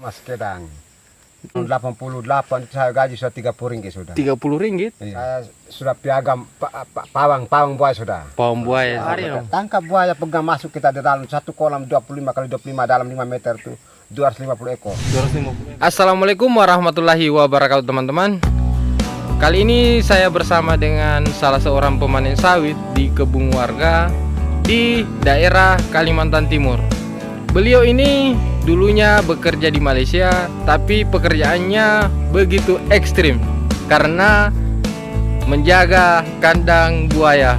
Mas Kedang. Tahun 88 saya gaji sudah 30 ringgit sudah. 30 ringgit? Saya sudah piagam pawang buaya sudah. Pawang buaya. Tangkap buaya pegang masuk kita di dalam satu kolam 25 kali 25 dalam 5 meter itu 250 ekor. 250. Assalamualaikum warahmatullahi wabarakatuh teman-teman. Kali ini saya bersama dengan salah seorang pemanen sawit di kebun warga di daerah Kalimantan Timur. Beliau ini dulunya bekerja di Malaysia, tapi pekerjaannya begitu ekstrim karena menjaga kandang buaya.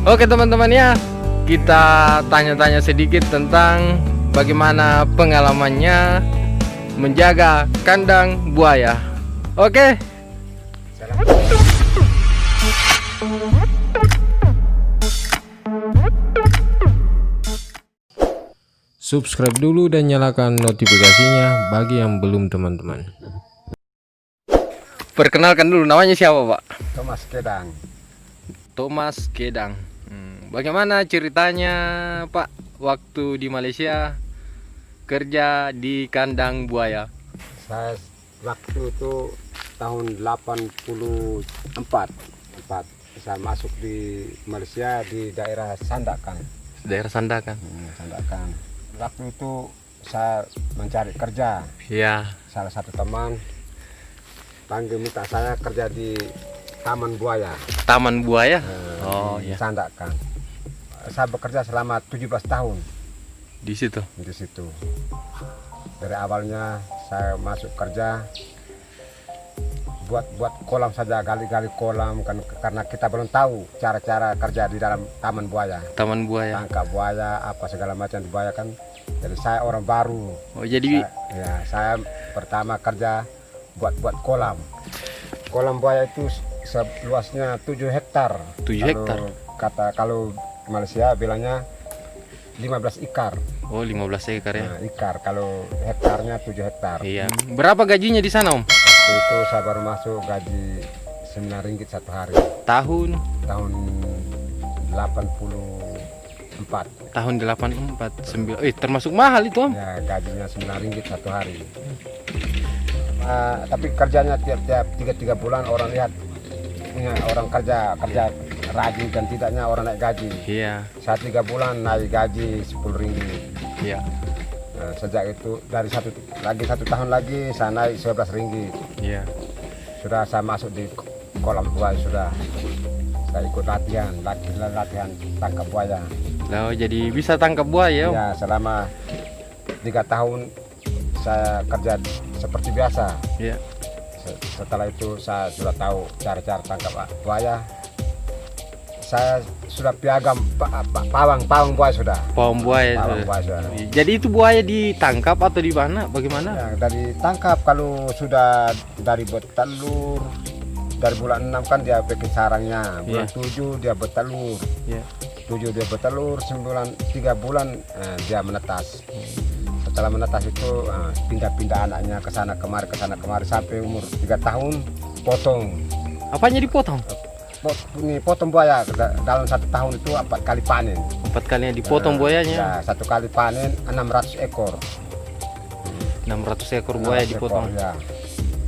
Oke teman-teman ya, kita tanya-tanya sedikit tentang bagaimana pengalamannya menjaga kandang buaya. Oke. Subscribe dulu dan nyalakan notifikasinya bagi yang belum teman-teman. Perkenalkan dulu, namanya siapa Pak? Thomas Kedang. Thomas Kedang. Bagaimana ceritanya Pak waktu di Malaysia kerja di kandang buaya? Saya waktu itu tahun 84 saya masuk di Malaysia di daerah Sandakan. Daerah Sandakan. Sandakan. Waktu itu saya mencari kerja. Iya. Salah satu teman panggil minta saya kerja di Taman Buaya. Taman Buaya? Oh iya. Sandakan. Saya bekerja selama 17 tahun di situ. Di situ. Dari awalnya saya masuk kerja buat kolam saja, gali-gali kolam kan, karena kita belum tahu cara-cara kerja di dalam Taman Buaya. Taman Buaya. Tangkap buaya, apa segala macam di buaya kan. Jadi saya orang baru. Oh jadi saya pertama kerja buat kolam. Kolam buaya itu seluasnya 7 hektar. 7 hektar. Kalau Malaysia bilangnya 15 ikar. Oh 15 ekar ya. Nah, ikar kalau hektarnya 7 hektar. Iya. Berapa gajinya di sana Om? Waktu itu saya baru masuk gaji 9 ringgit satu hari. Tahun 84. Tahun 84. Termasuk mahal itu Om. Ya gajinya 9 ringgit satu hari. Tapi kerjanya tiap 3 bulan orang lihat punya orang kerja rajin dan tidaknya orang naik gaji. Iya. Saat 3 bulan naik gaji 10 ringgit. Iya. Nah, sejak itu dari satu tahun lagi saya naik 11 ringgit. Iya. Sudah saya masuk di kolam buaya sudah. Saya ikut latihan tangkap buaya. Lalu jadi bisa tangkap buaya Om? Ya selama 3 tahun saya kerja seperti biasa. Iya. Setelah itu saya sudah tahu cara-cara tangkap buaya. Saya sudah piagam pawang buaya sudah. Pawang buaya. Sudah. Jadi itu buaya ditangkap atau di mana? Bagaimana? Ya, dari tangkap kalau sudah dari bertelur, dari bulan 6 kan dia bikin sarangnya, bulan 7 dia bertelur. Iya. 7 dia bertelur, 3 bulan dia menetas. Setelah menetas itu pindah-pindah anaknya ke sana kemari sampai umur 3 tahun potong. Apanya dipotong? Ini potong buaya dalam 1 tahun itu 4 kali panen. 4 kalinya dipotong buayanya. Ya, 1 kali panen 600 ekor. 600 ekor buaya dipotong. Ya.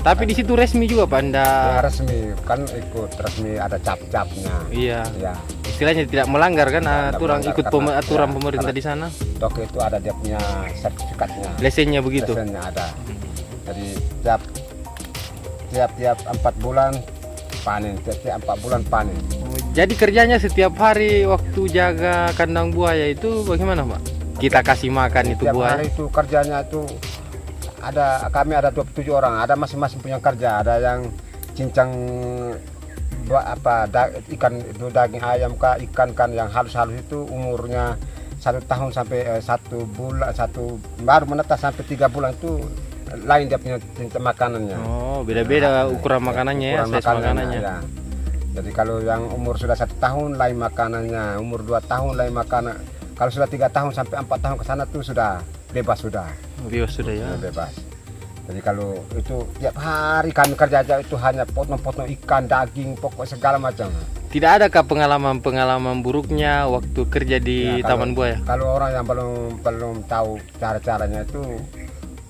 Tapi di situ resmi juga Pak Anda? Ya, resmi kan ikut resmi ada cap-capnya. Iya. Ya. Istilahnya tidak melanggar kan aturan aturan ya, pemerintah di sana. Dok itu ada dia punya sertifikatnya. Lesennya begitu. Lesennya ada. Jadi tiap 4 bulan panen, tiap 4 bulan panen. Jadi kerjanya setiap hari waktu jaga kandang buaya itu bagaimana Pak? Kita kasih makan itu tiap buaya? Hari itu kerjanya itu kami ada 27 orang, ada masing-masing punya kerja, ada yang cincang ikan itu daging ayam kah, ikan kan yang halus-halus itu umurnya 1 tahun sampai 1 bulan, baru menetas sampai 3 bulan itu lain dia punya makanannya. Oh, beda-beda ukuran makanannya ya, size makanannya. Ya. Jadi kalau yang umur sudah 1 tahun lain makanannya, umur 2 tahun lain makanan. Kalau sudah 3 tahun sampai 4 tahun ke sana tuh sudah bebas sudah. Bebas sudah ya. Bebas. Jadi kalau itu tiap hari kami kerja aja itu hanya potong-potong ikan, daging, pokok segala macam. Tidak adakah pengalaman buruknya waktu kerja di Taman Buaya? Kalau orang yang belum tahu cara-caranya itu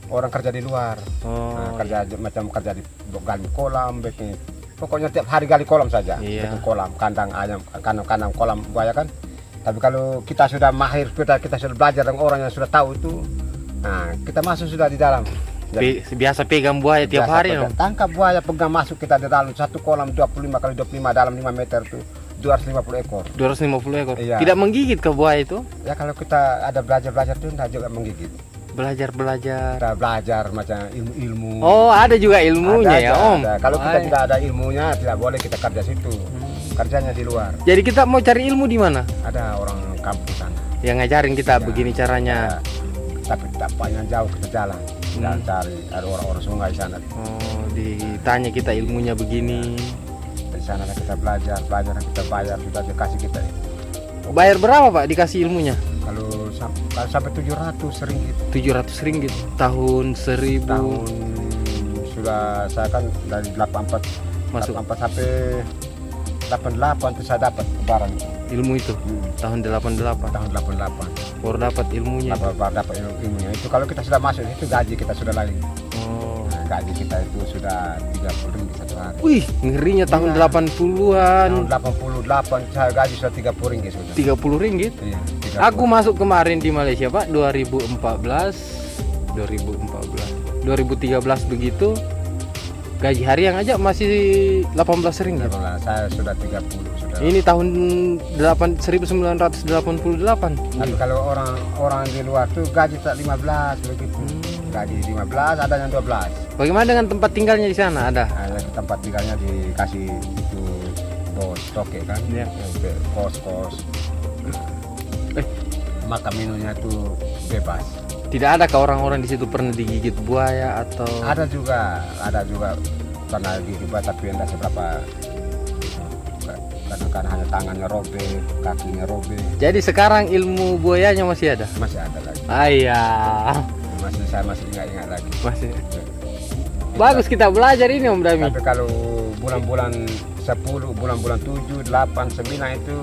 orang kerja di luar. Oh, Macam kerja di gali kolam, bikin pokoknya tiap hari gali kolam saja. Iya. Bikin kolam, kandang ayam, kandang kolam buaya kan. Tapi kalau kita sudah mahir, kita sudah belajar dengan orang yang sudah tahu itu, nah kita masuk sudah di dalam. biasa pegang buaya tiap Biasa hari pegang, tangkap buaya, pegang masuk kita di dalam satu kolam 25 kali 25 dalam 5 meter itu 250 ekor. 250 ekor. Iya. Tidak menggigit ke buaya itu? Ya kalau kita ada belajar itu tidak juga menggigit. Belajar. Kita belajar macam ilmu-ilmu. Oh, ada juga ilmunya ya, Om. Ada. Kalau kita tidak ada ilmunya, tidak boleh kita kerja situ. Kerjanya di luar. Jadi kita mau cari ilmu di mana? Ada orang kampung sana. Yang ngajarin kita Ya, begini caranya. Tapi tak banyak jauh kita jalan. Jalan cari, ada orang-orang sungai sana. Oh, ditanya kita ilmunya begini. Di sana kita belajar kita bayar, sudah dikasih kita. Bayar berapa, Pak, dikasih ilmunya? Kalau sampai 700 ringgit. 700 ringgit. Tahun 1000. Tahun sudah saya kan dari 84 Masuk. 84 sampai 88 itu saya dapat barang itu. Ilmu itu. Tahun 88. Tahun 88 Baru dapat ilmunya. baru dapat ilmunya itu. Kalau kita sudah masuk itu gaji kita sudah lain. Oh. Nah, gaji kita itu sudah 30 ringgit satu hari. Wih, ngerinya tahun Iya. 80-an. Tahun 88 saya gaji sudah 30 ringgit sudah. 30 ringgit. Iya, 30. Aku masuk kemarin di Malaysia, Pak, 2014, 2013 begitu. Gaji harian aja masih 18 ringgit. Saya sudah 30 sudah. Ini tahun 1988. Tapi kalau orang di luar tuh gaji tak 15 begitu. Gaji 15, ada yang 12. Bagaimana dengan tempat tinggalnya di sana? Ada? Ada tempat tinggalnya dikasih itu bos toke kan. Iya. Kos-kos. Makan minumnya tuh bebas. Tidak ada ke orang-orang di situ pernah digigit buaya atau? Ada juga pernah digigit tapi enggak seberapa. Kadang-kadang hanya tangannya robek, kakinya robek. Jadi sekarang ilmu buayanya masih ada? Masih ada lagi. Ayah, Saya masih ingat lagi. masih. Bagus kita belajar ini, Om Dami. Tapi kalau bulan-bulan 10, bulan-bulan 7, 8, 9 itu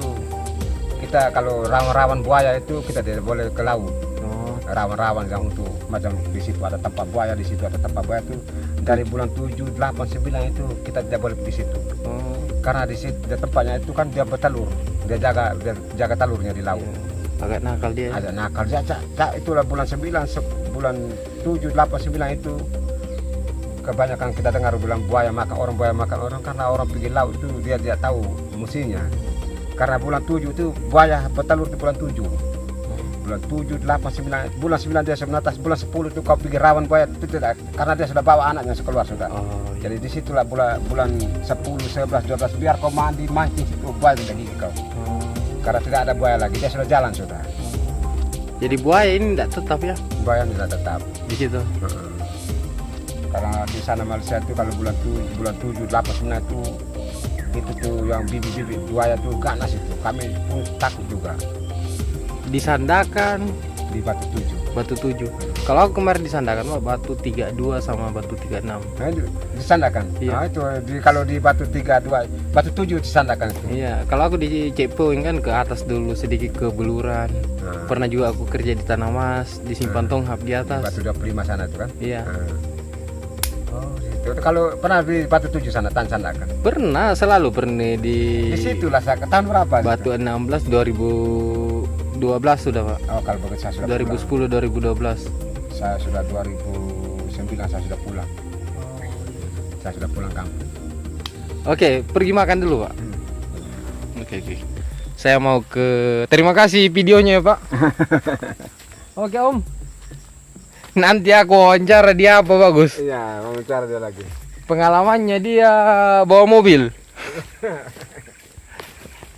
kita kalau rawan-rawan buaya itu kita tidak boleh ke laut. Oh, Rawan-rawan yang untuk macam di situ ada tempat buaya, di situ ada tempat buaya itu dari bulan 7, 8, 9 itu kita tidak boleh di situ. oh. Karena di situ di tempatnya itu kan dia bertelur, dia jaga telurnya di laut. Agak nakal dia. Ada nakal itulah bulan 9, bulan 7, 8, 9 itu kebanyakan kita dengar bilang buaya makan orang karena orang pergi laut itu dia tidak tahu musimnya. Karena bulan 7 itu buaya bertelur di bulan 7. Bulan 7, 8, 9, bulan 9 dia semenatas, bulan 10 itu kau pergi rawan buaya itu tidak, karena dia sudah bawa anaknya sekeluar sudah. Oh, Jadi disitulah bulan 10, 11, 12 biar kau mandi mancing situ buaya tidak gigit kau. Karena tidak ada buaya lagi, dia sudah jalan sudah. Jadi buaya ini tidak tetap ya Buaya tidak tetap. di situ. Karena di sana Malaysia itu kalau bulan 7, 8, 9 itu tuh yang bibit-bibit buaya tuh ganas itu. Kami pun takut juga Disandakan di Batu 7. Batu 7. Kalau aku kemarin disandakan, Pak, Batu 32 sama Batu 36. Nah, itu disandakan. Iya. Nah, itu kalau di Batu 32, Batu 7 disandakan itu. Iya, kalau aku di Checkpoint kan ke atas dulu sedikit ke Beluran. Nah, Pernah juga aku kerja di Tanah Mas, di Simpan Tonghap di atas. Batu 25 sana itu kan. Iya. Nah. Oh, situ. Kalau pernah di Batu 7 sana sandakan. Pernah, selalu pernah Di di situlah saya tahun berapa? Batu 16 2012 sudah, Pak. Oh, kalau begitu saya sudah 2010 2012. Saya sudah 2009 saya sudah pulang. Saya sudah pulang kampung. Oke, pergi makan dulu, Pak. Oke. Saya mau ke. Terima kasih videonya ya, Pak. Oke, Om. Nanti aku wawancara dia apa bagus. Iya, mau bicara dia lagi. Pengalamannya dia bawa mobil.